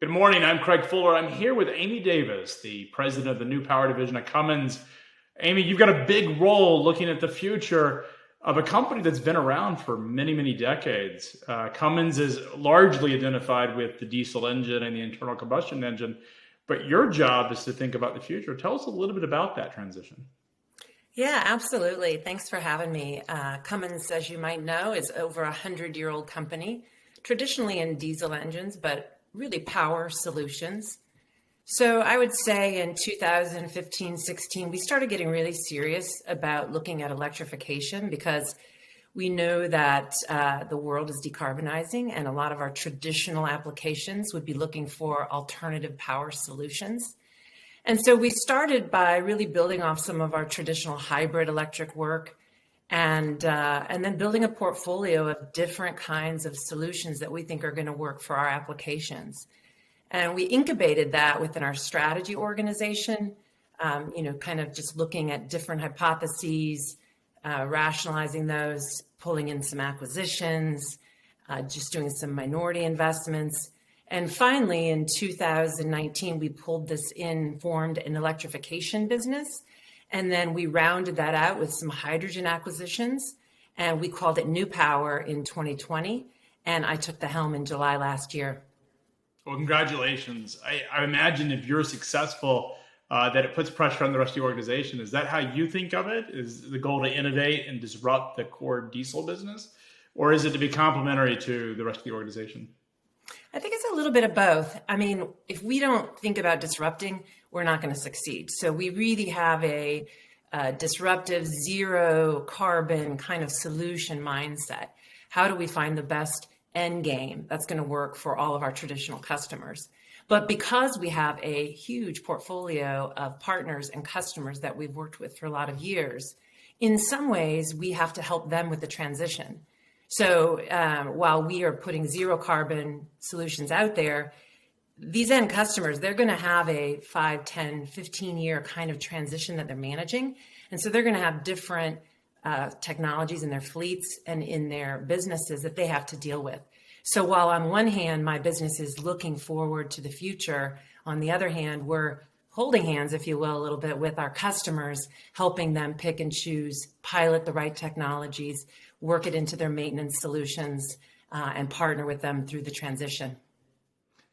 Good morning. I'm Craig Fuller. I'm here with Amy Davis, the president of the New Power Division at Cummins. Amy, you've got a big role looking at the future of a company that's been around for many, many decades. Cummins is largely identified with the diesel engine and the internal combustion engine, but your job is to think about the future. Tell us a little bit about that transition. Yeah, absolutely. Thanks for having me. Cummins, as you might know, is over 100-year-old company, traditionally in diesel engines, but really power solutions. So I would say in 2015, 16, we started getting really serious about looking at electrification because we know that the world is decarbonizing and a lot of our traditional applications would be looking for alternative power solutions. And so we started by really building off some of our traditional hybrid electric work and then building a portfolio of different kinds of solutions that we think are going to work for our applications. And we incubated that within our strategy organization, kind of just looking at different hypotheses, rationalizing those, pulling in some acquisitions, just doing some minority investments. And finally, in 2019, we pulled this in, formed an electrification business. And then we rounded that out with some hydrogen acquisitions. And we called it New Power in 2020. And I took the helm in July last year. Well, congratulations. I imagine if you're successful, that it puts pressure on the rest of the organization. Is that how you think of it? Is the goal to innovate and disrupt the core diesel business? Or is it to be complementary to the rest of the organization? I think it's a little bit of both. I mean, if we don't think about disrupting, we're not going to succeed. So we really have a disruptive, zero carbon kind of solution mindset. How do we find the best end game that's going to work for all of our traditional customers? But because we have a huge portfolio of partners and customers that we've worked with for a lot of years, in some ways, we have to help them with the transition. So while we are putting zero carbon solutions out there, these end customers, they're going to have a 5, 10, 15-year kind of transition that they're managing. And so they're going to have different technologies in their fleets and in their businesses that they have to deal with. So while on one hand, my business is looking forward to the future, on the other hand, we're holding hands, if you will, a little bit with our customers, helping them pick and choose, pilot the right technologies, work it into their maintenance solutions, and partner with them through the transition.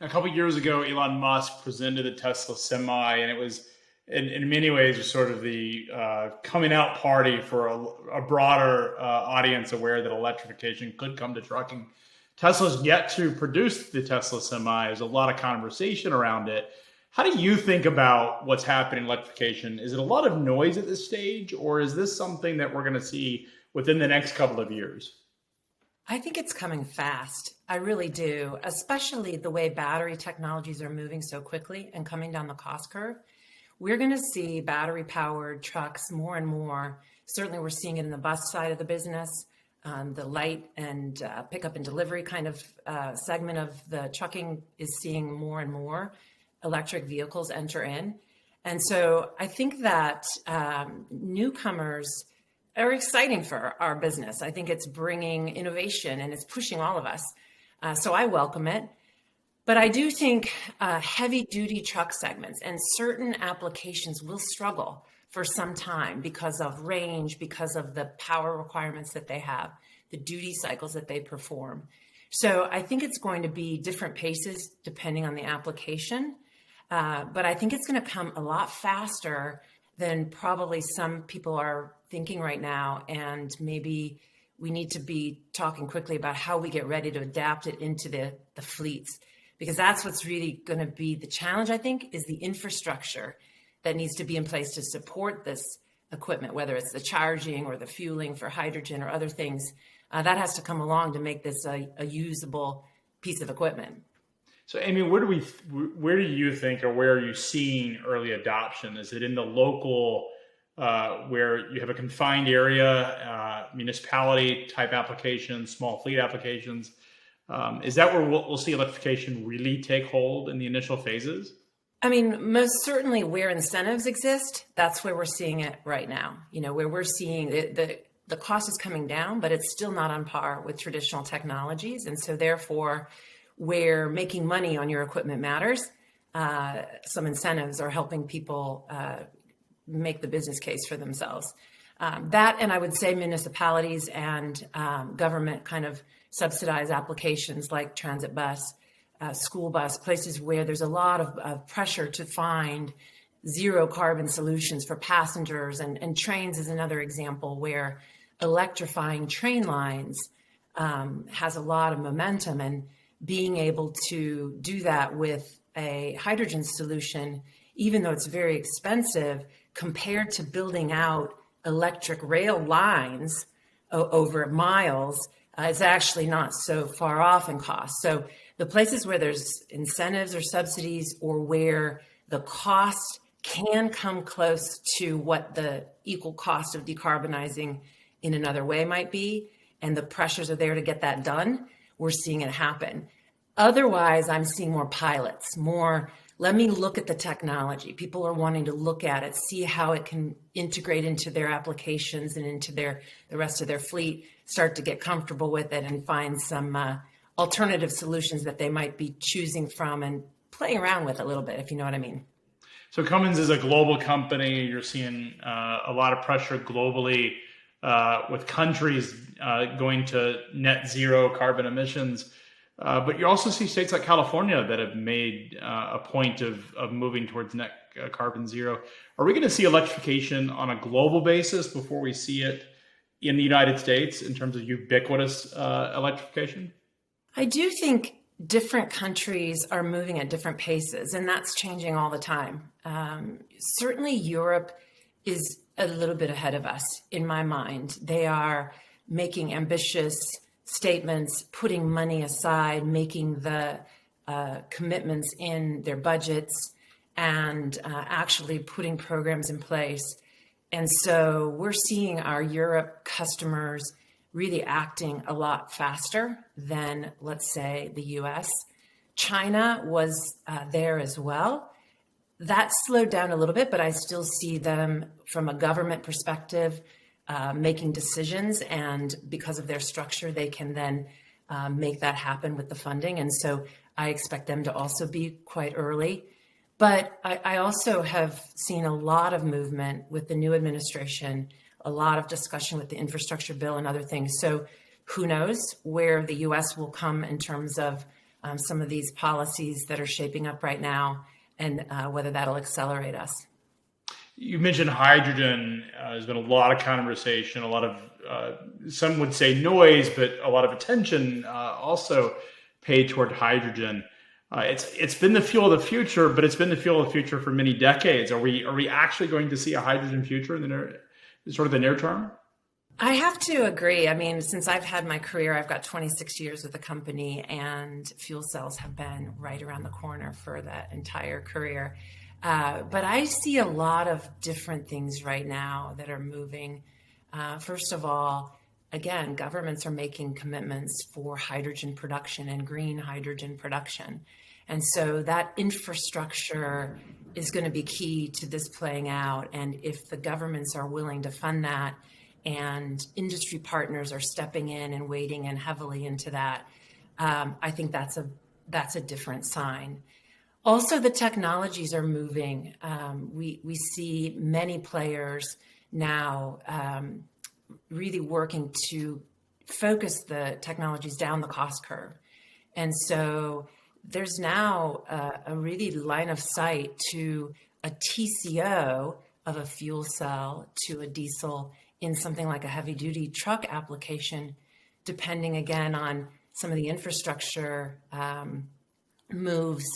A couple of years ago, Elon Musk presented the Tesla Semi, and it was, in many ways, sort of the coming out party for a broader audience aware that electrification could come to trucking. Tesla's yet to produce the Tesla Semi. There's a lot of conversation around it. How do you think about what's happening in electrification? Is it a lot of noise at this stage, or is this something that we're going to see within the next couple of years? I think it's coming fast. I really do, especially the way battery technologies are moving so quickly and coming down the cost curve. We're going to see battery powered trucks more and more. Certainly we're seeing it in the bus side of the business. The light and pickup and delivery kind of segment of the trucking is seeing more and more electric vehicles enter in. And so I think that newcomers are exciting for our business. I think it's bringing innovation and it's pushing all of us. So I welcome it. But I do think heavy duty truck segments and certain applications will struggle for some time because of range, because of the power requirements that they have, the duty cycles that they perform. So I think it's going to be different paces depending on the application. But I think it's going to come a lot faster than probably some people are thinking right now. And maybe we need to be talking quickly about how we get ready to adapt it into the fleets, because that's what's really going to be the challenge, I think, is the infrastructure that needs to be in place to support this equipment, whether it's the charging or the fueling for hydrogen or other things. That has to come along to make this a usable piece of equipment. So, Amy, where do you think, or where are you seeing early adoption? Is it in the local, where you have a confined area, municipality type applications, small fleet applications? Is that where we'll see electrification really take hold in the initial phases? I mean, most certainly where incentives exist, that's where we're seeing it right now. Where we're seeing the cost is coming down, but it's still not on par with traditional technologies. And so therefore, where making money on your equipment matters. Some incentives are helping people make the business case for themselves. That, and I would say municipalities and government kind of subsidize applications like transit bus, school bus, places where there's a lot of pressure to find zero carbon solutions for passengers, and trains is another example where electrifying train lines has a lot of momentum, and being able to do that with a hydrogen solution, even though it's very expensive compared to building out electric rail lines over miles, is actually not so far off in cost. So the places where there's incentives or subsidies, or where the cost can come close to what the equal cost of decarbonizing in another way might be, and the pressures are there to get that done, we're seeing it happen. Otherwise, I'm seeing more pilots, more, let me look at the technology. People are wanting to look at it, see how it can integrate into their applications and into the rest of their fleet, start to get comfortable with it and find some alternative solutions that they might be choosing from and playing around with a little bit, if you know what I mean. So Cummins is a global company. You're seeing a lot of pressure globally with countries going to net zero carbon emissions. But you also see states like California that have made a point of moving towards net carbon zero. Are we going to see electrification on a global basis before we see it in the United States in terms of ubiquitous electrification? I do think different countries are moving at different paces, and that's changing all the time. Certainly Europe is a little bit ahead of us in my mind. They are making ambitious statements, putting money aside, making the commitments in their budgets, and actually putting programs in place. And so we're seeing our Europe customers really acting a lot faster than, let's say, the US. China was there as well. That slowed down a little bit, but I still see them from a government perspective making decisions, and because of their structure, they can then make that happen with the funding. And so I expect them to also be quite early. But I also have seen a lot of movement with the new administration, a lot of discussion with the infrastructure bill and other things. So who knows where the US will come in terms of some of these policies that are shaping up right now, and whether that'll accelerate us. You mentioned hydrogen. There's been a lot of conversation, a lot of, some would say noise, but a lot of attention also paid toward hydrogen. It's been the fuel of the future, but it's been the fuel of the future for many decades. Are we actually going to see a hydrogen future in the near term? I have to agree. I mean, since I've had my career, I've got 26 years with the company, and fuel cells have been right around the corner for that entire career. But I see a lot of different things right now that are moving. First of all, again, governments are making commitments for hydrogen production and green hydrogen production. And so that infrastructure is going to be key to this playing out. And if the governments are willing to fund that, and industry partners are stepping in and wading in heavily into that, I think that's a different sign. Also, the technologies are moving. We see many players now really working to focus the technologies down the cost curve. And so there's now a really line of sight to a TCO of a fuel cell to a diesel in something like a heavy duty truck application, depending again on some of the infrastructure moves,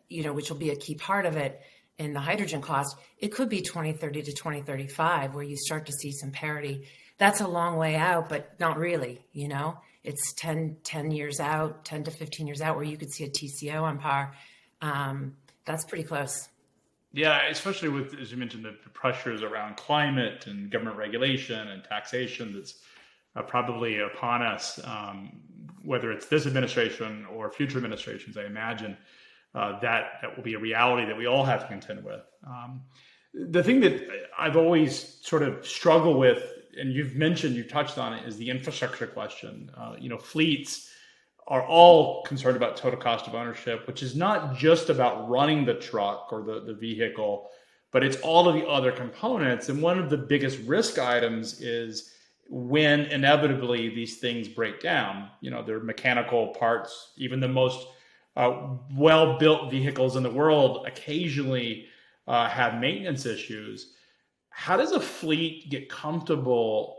which will be a key part of it in the hydrogen cost. It could be 2030 to 2035 where you start to see some parity. That's a long way out, but not really, it's 10 years out, 10 to 15 years out where you could see a TCO on par. That's pretty close. Yeah, especially with, as you mentioned, the pressures around climate and government regulation and taxation that's probably upon us, whether it's this administration or future administrations, I imagine that will be a reality that we all have to contend with. The thing that I've always sort of struggled with, and you've touched on it, is the infrastructure question. Fleets are all concerned about total cost of ownership, which is not just about running the truck or the vehicle, but it's all of the other components. And one of the biggest risk items is when inevitably these things break down. You know, they're mechanical parts. Even the most well-built vehicles in the world occasionally have maintenance issues. How does a fleet get comfortable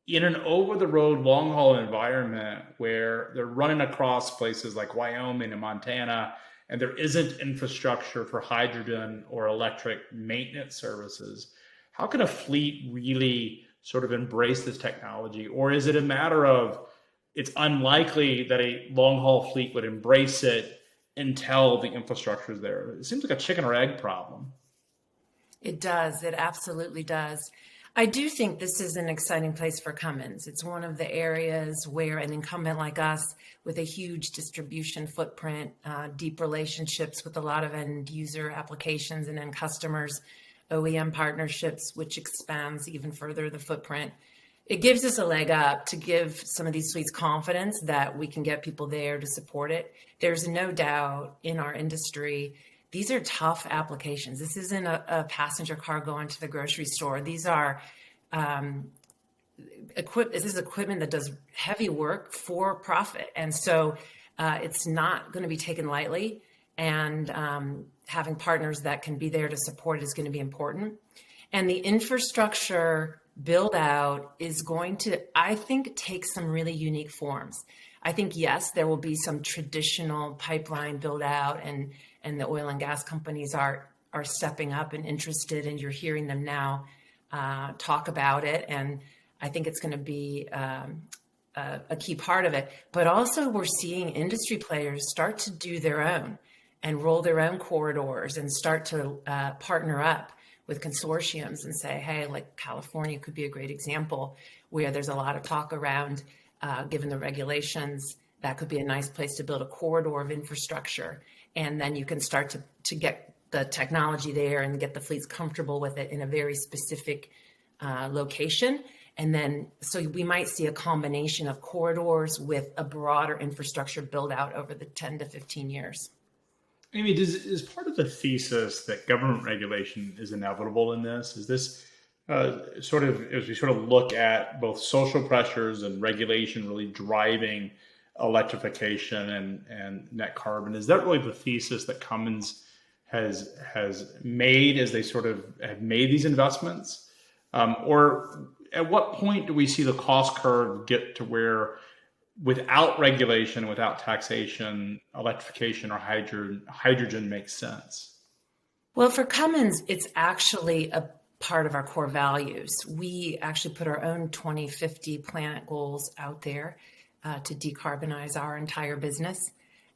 in an over-the-road long-haul environment where they're running across places like Wyoming and Montana, and there isn't infrastructure for hydrogen or electric maintenance services? How can a fleet really sort of embrace this technology? Or is it a matter of it's unlikely that a long-haul fleet would embrace it until the infrastructure is there? It seems like a chicken or egg problem. It does. It absolutely does. I do think this is an exciting place for Cummins. It's one of the areas where an incumbent like us with a huge distribution footprint, deep relationships with a lot of end user applications and end customers, OEM partnerships, which expands even further the footprint. It gives us a leg up to give some of these fleets confidence that we can get people there to support it. There's no doubt in our industry, these are tough applications. This isn't a passenger car going to the grocery store. These are this is equipment that does heavy work for profit. And so it's not going to be taken lightly. And having partners that can be there to support it is going to be important. And the infrastructure build out is going to, I think, take some really unique forms. I think, yes, there will be some traditional pipeline build out, and the oil and gas companies are stepping up and interested, and you're hearing them now talk about it. And I think it's going to be a key part of it. But also we're seeing industry players start to do their own and roll their own corridors and start to partner up with consortiums and say, hey, like California could be a great example where there's a lot of talk around, given the regulations, that could be a nice place to build a corridor of infrastructure. And then you can start to get the technology there and get the fleets comfortable with it in a very specific location. And then, so we might see a combination of corridors with a broader infrastructure build out over the 10 to 15 years. Amy, is part of the thesis that government regulation is inevitable in this? Is this sort of, as we sort of look at both social pressures and regulation really driving electrification and net carbon, is that really the thesis that Cummins has made as they sort of have made these investments? Or at what point do we see the cost curve get to where without regulation, without taxation, electrification or hydrogen makes sense? Well, for Cummins, it's actually a part of our core values. We actually put our own 2050 planet goals out there to decarbonize our entire business.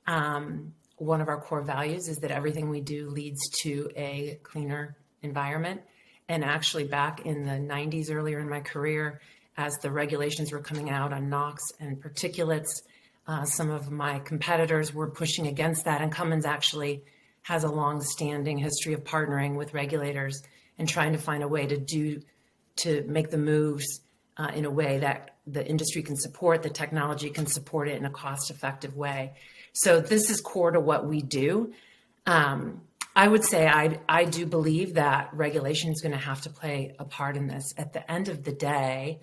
One of our core values is that everything we do leads to a cleaner environment. And actually back in the 90s, earlier in my career, as the regulations were coming out on NOx and particulates, some of my competitors were pushing against that. And Cummins actually has a long-standing history of partnering with regulators and trying to find a way to make the moves in a way that the industry can support, the technology can support it in a cost-effective way. So this is core to what we do. I would say I do believe that regulation is going to have to play a part in this. At the end of the day,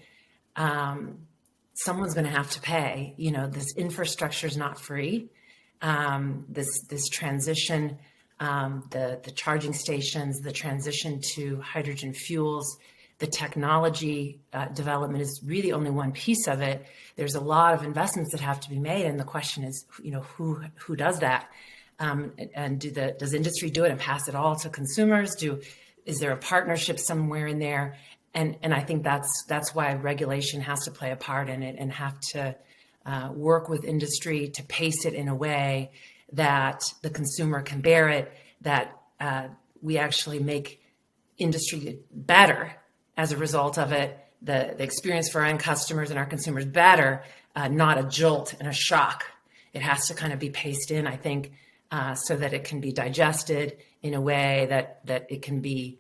someone's going to have to pay. You know, this infrastructure is not free. This transition, the charging stations, the transition to hydrogen fuels, the technology development is really only one piece of it. There's a lot of investments that have to be made, and the question is, you know, who does that? And does industry do it and pass it all to consumers? Is there a partnership somewhere in there? And I think that's why regulation has to play a part in it and have to work with industry to pace it in a way that the consumer can bear it, that we actually make industry better as a result of it, the experience for our end customers and our consumers better, not a jolt and a shock. It has to kind of be paced in, I think, so that it can be digested in a way that it can be,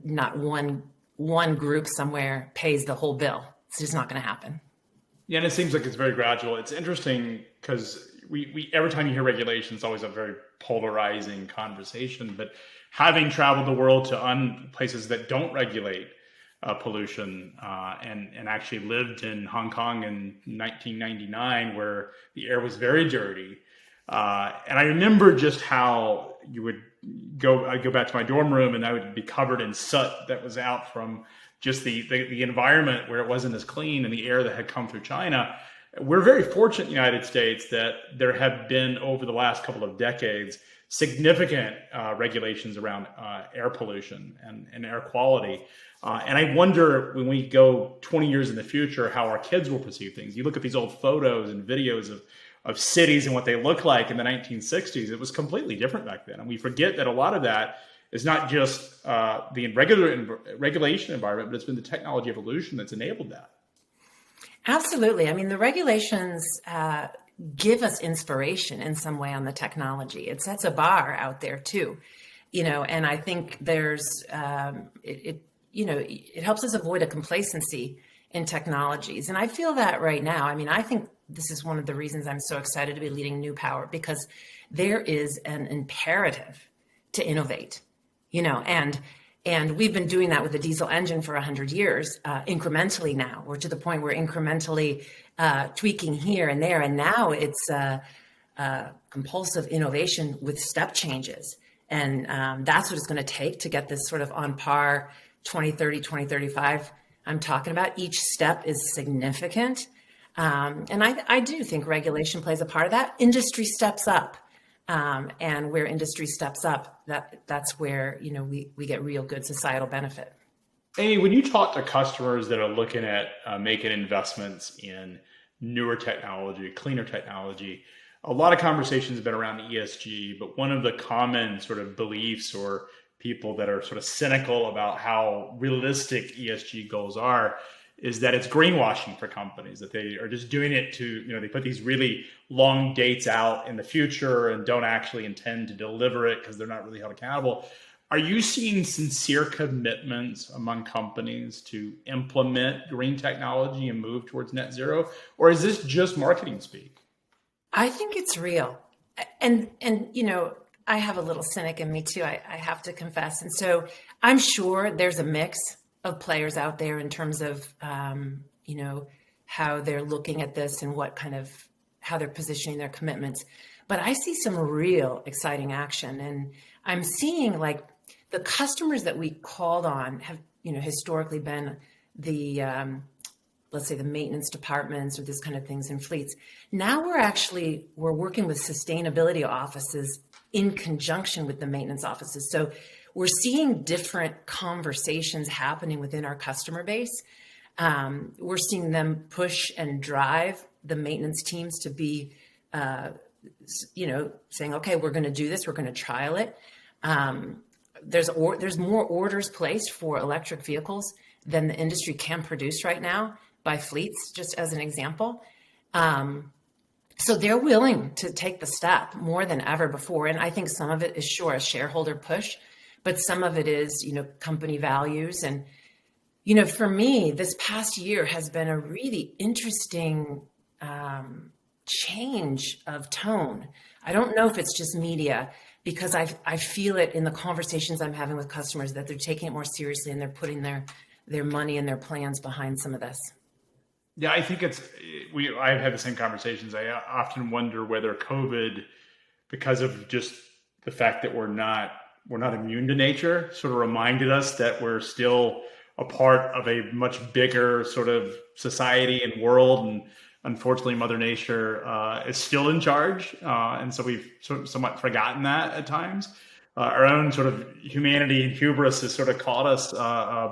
not one group somewhere pays the whole bill. It's just not going to happen. Yeah, and it seems like it's very gradual. It's interesting because we every time you hear regulation, it's always a very polarizing conversation. But having traveled the world to places that don't regulate pollution, and actually lived in Hong Kong in 1999, where the air was very dirty, and I remember just how you would I'd go back to my dorm room, and I would be covered in soot that was out from just the environment where it wasn't as clean, and the air that had come through China. We're very fortunate in the United States that there have been, over the last couple of decades, significant regulations around air pollution and air quality. And I wonder, when we go 20 years in the future, how our kids will perceive things. You look at these old photos and videos of cities and what they look like in the 1960s. It was completely different back then. And we forget that a lot of that is not just the regulation environment, but it's been the technology evolution that's enabled that. Absolutely. I mean, the regulations give us inspiration in some way on the technology. It sets a bar out there too, and I think there's, it helps us avoid a complacency in technologies. And I feel that right now. I mean, I think this is one of the reasons I'm so excited to be leading New Power, because there is an imperative to innovate, and we've been doing that with the diesel engine for 100 years, incrementally now. We're to the point where incrementally tweaking here and there. And now it's compulsive innovation with step changes. And that's what it's going to take to get this sort of on par 2030, 2035 I'm talking about. Each step is significant. And I do think regulation plays a part of that. Industry steps up. And where industry steps up, that's where, we get real good societal benefit. Amy, when you talk to customers that are looking at making investments in newer technology, cleaner technology, a lot of conversations have been around ESG, but one of the common sort of beliefs, or people that are sort of cynical about how realistic ESG goals are, is that it's greenwashing for companies, that they are just doing it to, they put these really long dates out in the future and don't actually intend to deliver it because they're not really held accountable. Are you seeing sincere commitments among companies to implement green technology and move towards net zero? Or is this just marketing speak? I think it's real. And I have a little cynic in me too, I have to confess. And so I'm sure there's a mix of players out there in terms of, how they're looking at this and how they're positioning their commitments. But I see some real exciting action. And I'm seeing, like, the customers that we called on have, historically been the, let's say, the maintenance departments or this kind of things in fleets. Now we're working with sustainability offices in conjunction with the maintenance offices. So we're seeing different conversations happening within our customer base. We're seeing them push and drive the maintenance teams to be, saying, okay, we're going to do this. We're going to trial it. There's more orders placed for electric vehicles than the industry can produce right now by fleets, just as an example. So they're willing to take the step more than ever before. And I think some of it is sure a shareholder push, but some of it is, company values. And, for me, this past year has been a really interesting change of tone. I don't know if it's just media, because I feel it in the conversations I'm having with customers that they're taking it more seriously and they're putting their money and their plans behind some of this. Yeah, I think I've had the same conversations. I often wonder whether COVID, because of just the fact that we're not immune to nature, sort of reminded us that we're still a part of a much bigger sort of society and world. And unfortunately, Mother Nature is still in charge. And so we've somewhat forgotten that at times. Our own sort of humanity and hubris has sort of caught us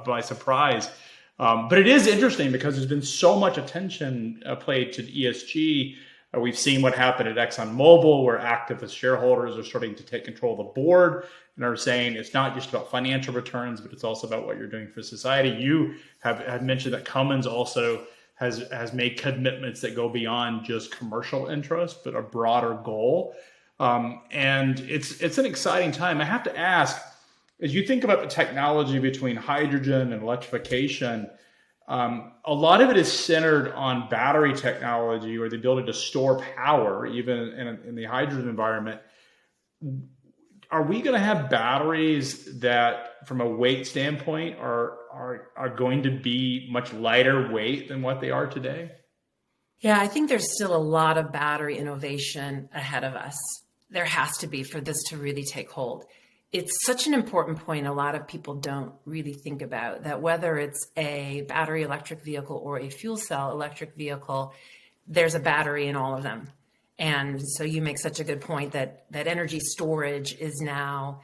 by surprise. But it is interesting because there's been so much attention played to ESG. We've seen what happened at ExxonMobil, where activist shareholders are starting to take control of the board and are saying it's not just about financial returns, but it's also about what you're doing for society. You have mentioned that Cummins also has made commitments that go beyond just commercial interest, but a broader goal. And it's an exciting time. I have to ask, as you think about the technology between hydrogen and electrification, A lot of it is centered on battery technology or the ability to store power, even in the hydrogen environment. Are we going to have batteries that, from a weight standpoint, are going to be much lighter weight than what they are today? Yeah, I think there's still a lot of battery innovation ahead of us. There has to be for this to really take hold. It's such an important point a lot of people don't really think about, that whether it's a battery electric vehicle or a fuel cell electric vehicle, there's a battery in all of them. And so you make such a good point that energy storage is now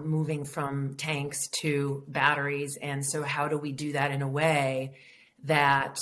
moving from tanks to batteries. And so how do we do that in a way that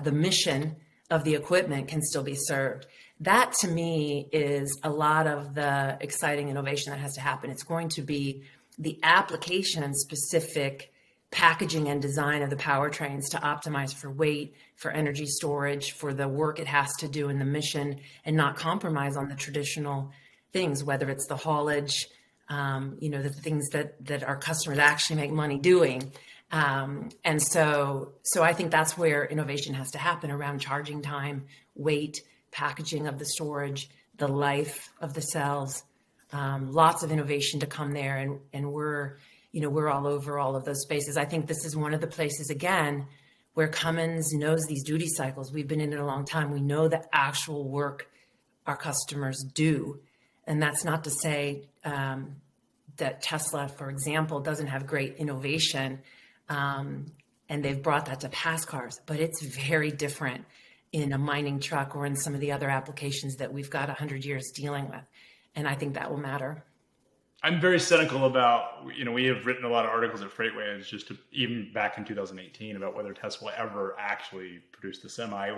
the mission of the equipment can still be served? That to me is a lot of the exciting innovation that has to happen. It's going to be the application specific packaging and design of the powertrains to optimize for weight, for energy storage, for the work it has to do in the mission, and not compromise on the traditional things, whether it's the haulage, the things that our customers actually make money doing. And so I think that's where innovation has to happen around charging time, weight, packaging of the storage, the life of the cells. Lots of innovation to come there, and we're all over all of those spaces. I think this is one of the places, again, where Cummins knows these duty cycles. We've been in it a long time. We know the actual work our customers do. And that's not to say that Tesla, for example, doesn't have great innovation, and they've brought that to pass cars, but it's very different in a mining truck or in some of the other applications that we've got 100 years dealing with. And I think that will matter. I'm very cynical about, we have written a lot of articles at FreightWaves even back in 2018 about whether Tesla will ever actually produce the Semi.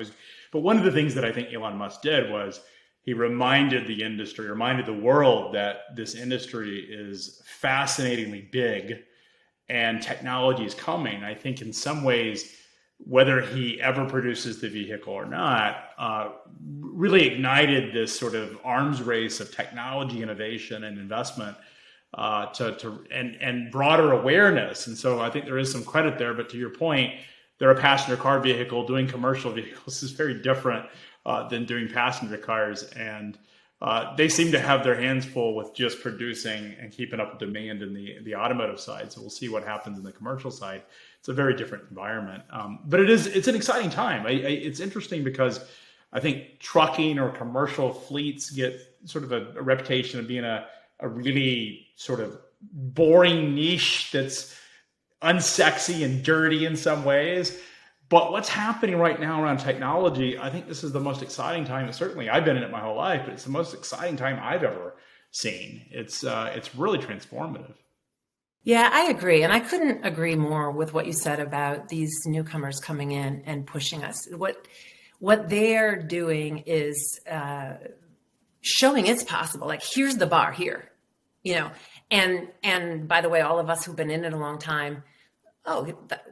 But one of the things that I think Elon Musk did was he reminded the world that this industry is fascinatingly big and technology is coming. I think in some ways, whether he ever produces the vehicle or not, really ignited this sort of arms race of technology innovation and investment and broader awareness. And so I think there is some credit there. But to your point, they're a passenger car vehicle. Doing commercial vehicles is very different than doing passenger cars. And they seem to have their hands full with just producing and keeping up with demand in the automotive side. So we'll see what happens in the commercial side. It's a very different environment. But it's an exciting time. It's interesting because I think trucking or commercial fleets get sort of a reputation of being a really sort of boring niche that's unsexy and dirty in some ways. But what's happening right now around technology, I think this is the most exciting time. Certainly, I've been in it my whole life, but it's the most exciting time I've ever seen. It's really transformative. Yeah, I agree. And I couldn't agree more with what you said about these newcomers coming in and pushing us. What they're doing is showing it's possible. Like, here's the bar here, and by the way, all of us who've been in it a long time,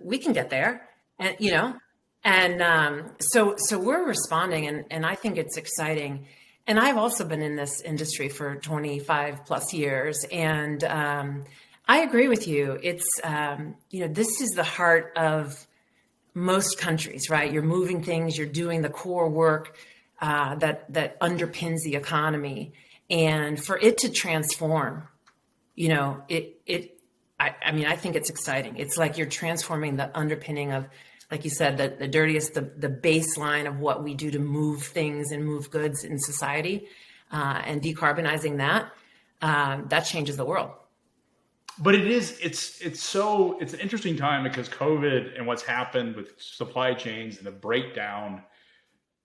we can get there. And so we're responding, and I think it's exciting. And I've also been in this industry for 25 plus years, and I agree with you. It's this is the heart of most countries, right? You're moving things, you're doing the core work that underpins the economy, and for it to transform, I think it's exciting. It's like you're transforming the underpinning of, like you said, the dirtiest, the baseline of what we do to move things and move goods in society, and decarbonizing that changes the world. But it's an interesting time because COVID and what's happened with supply chains and the breakdown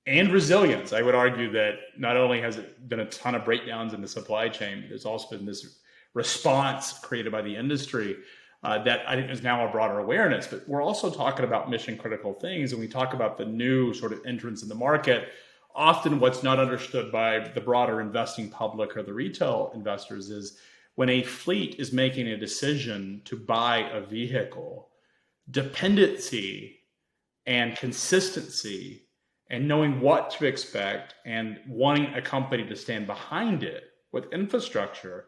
and resilience. I would argue that not only has it been a ton of breakdowns in the supply chain, there's also been this response created by the industry that I think is now a broader awareness. But we're also talking about mission critical things, and we talk about the new sort of entrants in the market. Often what's not understood by the broader investing public or the retail investors is when a fleet is making a decision to buy a vehicle, dependency and consistency and knowing what to expect and wanting a company to stand behind it with infrastructure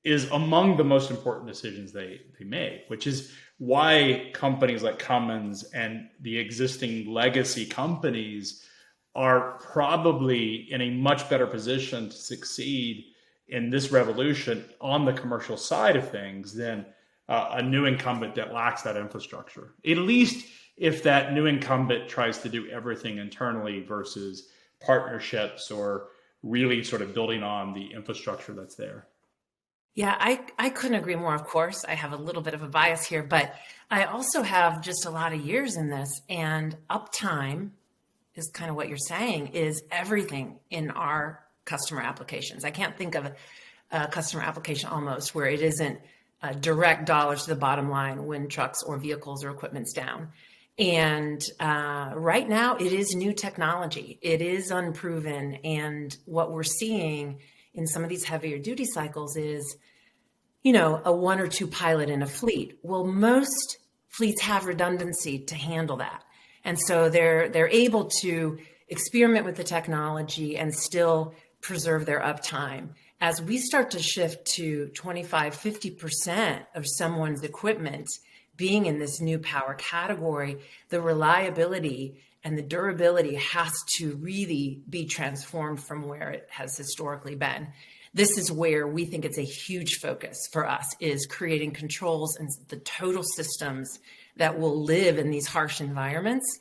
is among the most important decisions they make, which is why companies like Cummins and the existing legacy companies are probably in a much better position to succeed in this revolution on the commercial side of things than a new incumbent that lacks that infrastructure. At least if that new incumbent tries to do everything internally versus partnerships or really sort of building on the infrastructure that's there. Yeah, I couldn't agree more. Of course, I have a little bit of a bias here, but I also have just a lot of years in this, and uptime is kind of what you're saying is everything in our customer applications. I can't think of a customer application almost where it isn't direct dollars to the bottom line when trucks or vehicles or equipment's down. And right now, it is new technology. It is unproven. And what we're seeing in some of these heavier duty cycles is, a one or two pilot in a fleet. Well, most fleets have redundancy to handle that. And so they're able to experiment with the technology and still preserve their uptime. As we start to shift to 25, 50% of someone's equipment being in this new power category, the reliability and the durability has to really be transformed from where it has historically been. This is where we think it's a huge focus for us, is creating controls and the total systems that will live in these harsh environments.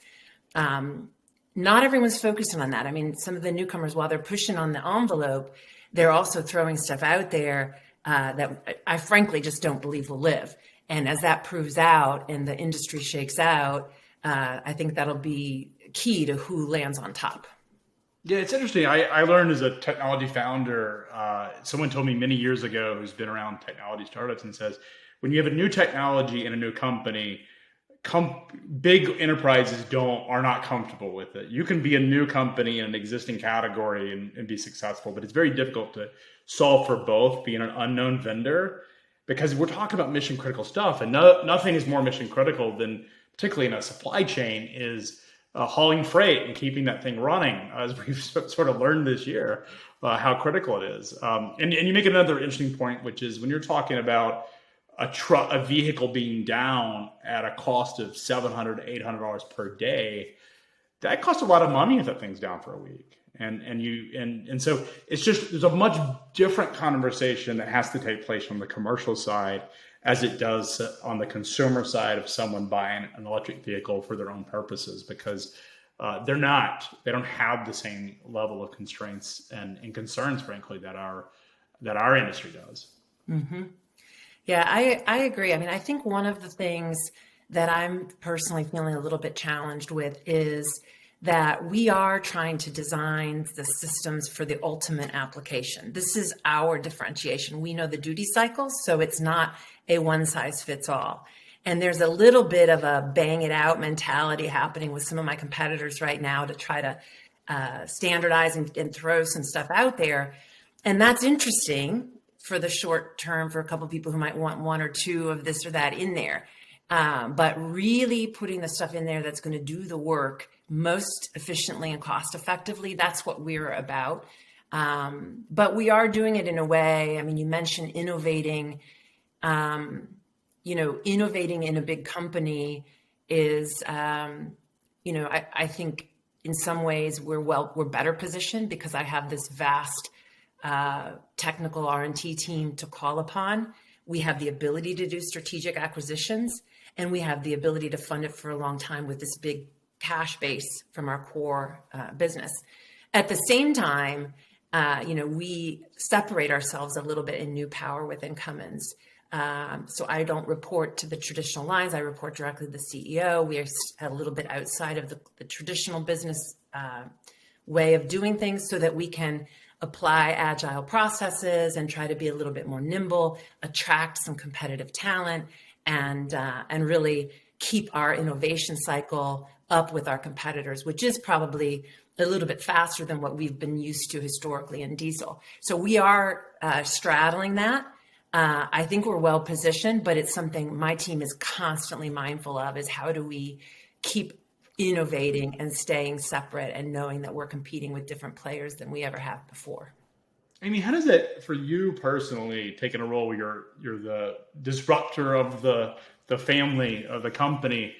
Not everyone's focusing on that. I mean, some of the newcomers, while they're pushing on the envelope, they're also throwing stuff out there that I frankly just don't believe will live. And as that proves out and the industry shakes out, I think that'll be key to who lands on top. Yeah, it's interesting. I learned as a technology founder, someone told me many years ago who's been around technology startups and says, when you have a new technology in a new company, big enterprises are not comfortable with it. You can be a new company in an existing category and be successful, but it's very difficult to solve for both, being an unknown vendor, because we're talking about mission critical stuff, and nothing is more mission critical than, particularly in a supply chain, is hauling freight and keeping that thing running, as we've sort of learned this year, how critical it is. And you make another interesting point, which is when you're talking about a vehicle being down at a cost of $700 to $800 per day, that costs a lot of money if that thing's down for a week. And so it's just, there's a much different conversation that has to take place from the commercial side as it does on the consumer side of someone buying an electric vehicle for their own purposes, because they don't have the same level of constraints and concerns, frankly, that our industry does. Mm-hmm. Yeah, I agree. I mean, I think one of the things that I'm personally feeling a little bit challenged with is that we are trying to design the systems for the ultimate application. This is our differentiation. We know the duty cycles, so it's not a one size fits all. And there's a little bit of a bang it out mentality happening with some of my competitors right now to try to standardize and throw some stuff out there. And that's interesting for the short term for a couple of people who might want one or two of this or that in there. But really putting the stuff in there that's going to do the work most efficiently and cost effectively, that's what we're about. But we are doing it in a way, I mean, you mentioned innovating. Innovating in a big company is, I think in some ways we're better positioned because I have this vast technical R&T team to call upon. We have the ability to do strategic acquisitions, and we have the ability to fund it for a long time with this big cash base from our core business. At the same time, we separate ourselves a little bit in new power within Cummins. So I don't report to the traditional lines. I report directly to the CEO. We are a little bit outside of the traditional business way of doing things so that we can apply agile processes and try to be a little bit more nimble, attract some competitive talent, and really keep our innovation cycle up with our competitors, which is probably a little bit faster than what we've been used to historically in diesel. So we are straddling that. I think we're well positioned, but it's something my team is constantly mindful of, is how do we keep innovating and staying separate and knowing that we're competing with different players than we ever have before. Amy, how does it for you personally, taking a role where you're the disruptor of the family of the company,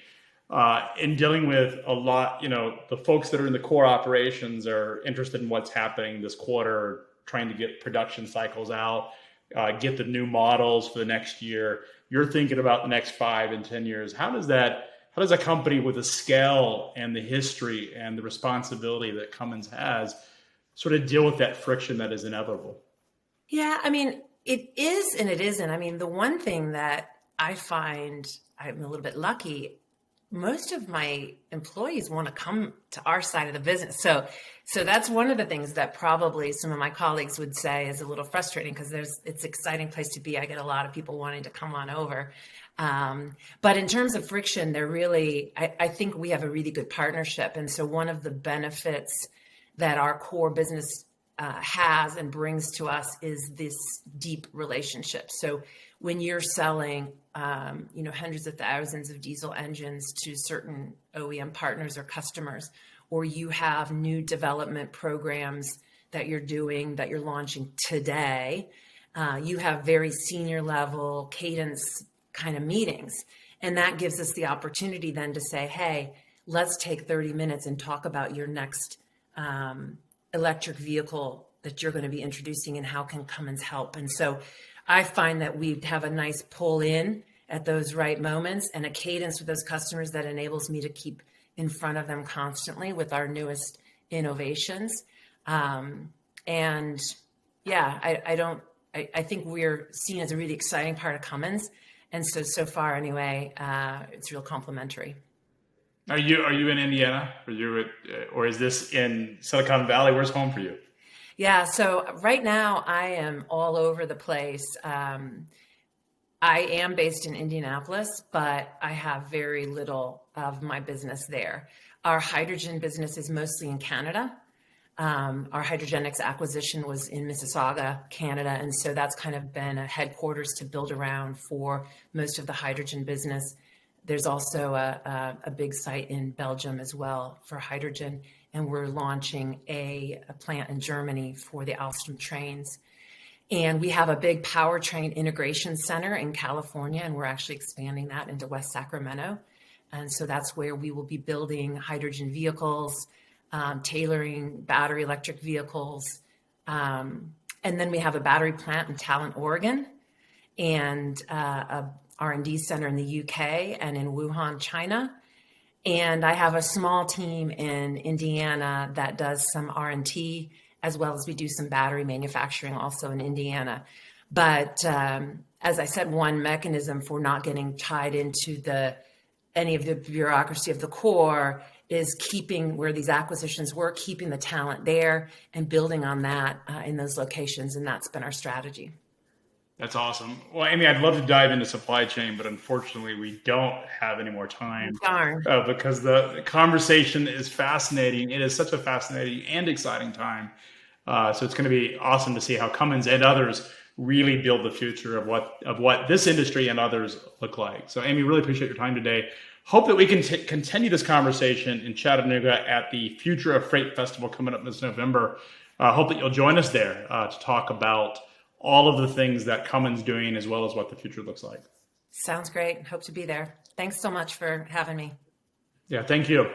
in dealing with a lot, the folks that are in the core operations are interested in what's happening this quarter, trying to get production cycles out, get the new models for the next year. You're thinking about the next 5 and 10 years. How does a company with the scale and the history and the responsibility that Cummins has sort of deal with that friction that is inevitable? Yeah, I mean, it is and it isn't. I mean, the one thing that I find I'm a little bit lucky, most of my employees want to come to our side of the business. So that's one of the things that probably some of my colleagues would say is a little frustrating because it's an exciting place to be. I get a lot of people wanting to come on over. But in terms of friction, I think we have a really good partnership. And so one of the benefits that our core business has and brings to us is this deep relationship. So when you're selling, hundreds of thousands of diesel engines to certain OEM partners or customers, or you have new development programs that you're launching today, you have very senior level cadence kind of meetings. And that gives us the opportunity then to say, hey, let's take 30 minutes and talk about your next electric vehicle that you're going to be introducing and how can Cummins help. And so I find that we have a nice pull in at those right moments and a cadence with those customers that enables me to keep in front of them constantly with our newest innovations. And yeah, I think we're seen as a really exciting part of Cummins. And so far anyway, it's real complimentary. Are you in Indiana? Or is this in Silicon Valley? Where's home for you? Yeah, so right now I am all over the place. I am based in Indianapolis, but I have very little of my business there. Our hydrogen business is mostly in Canada. Our Hydrogenics acquisition was in Mississauga, Canada, and so that's kind of been a headquarters to build around for most of the hydrogen business. There's also a big site in Belgium as well for hydrogen, and we're launching a plant in Germany for the Alstom trains. And we have a big powertrain integration center in California, and we're actually expanding that into West Sacramento. And so that's where we will be building hydrogen vehicles, tailoring battery electric vehicles. And then we have a battery plant in Talent, Oregon, and a R&D center in the UK and in Wuhan, China. And I have a small team in Indiana that does some R&T, as well as we do some battery manufacturing also in Indiana. But as I said, one mechanism for not getting tied into any of the bureaucracy of the core is keeping where these acquisitions were, keeping the talent there and building on that in those locations. And that's been our strategy. That's awesome. Well, Amy, I'd love to dive into supply chain, but unfortunately, we don't have any more time. Darn. Because the conversation is fascinating. It is such a fascinating and exciting time. So it's going to be awesome to see how Cummins and others really build the future of what this industry and others look like. So, Amy, really appreciate your time today. Hope that we can continue this conversation in Chattanooga at the Future of Freight Festival coming up this November. Hope that you'll join us there to talk about all of the things that Cummins doing, as well as what the future looks like. Sounds great. Hope to be there. Thanks so much for having me. Yeah, thank you.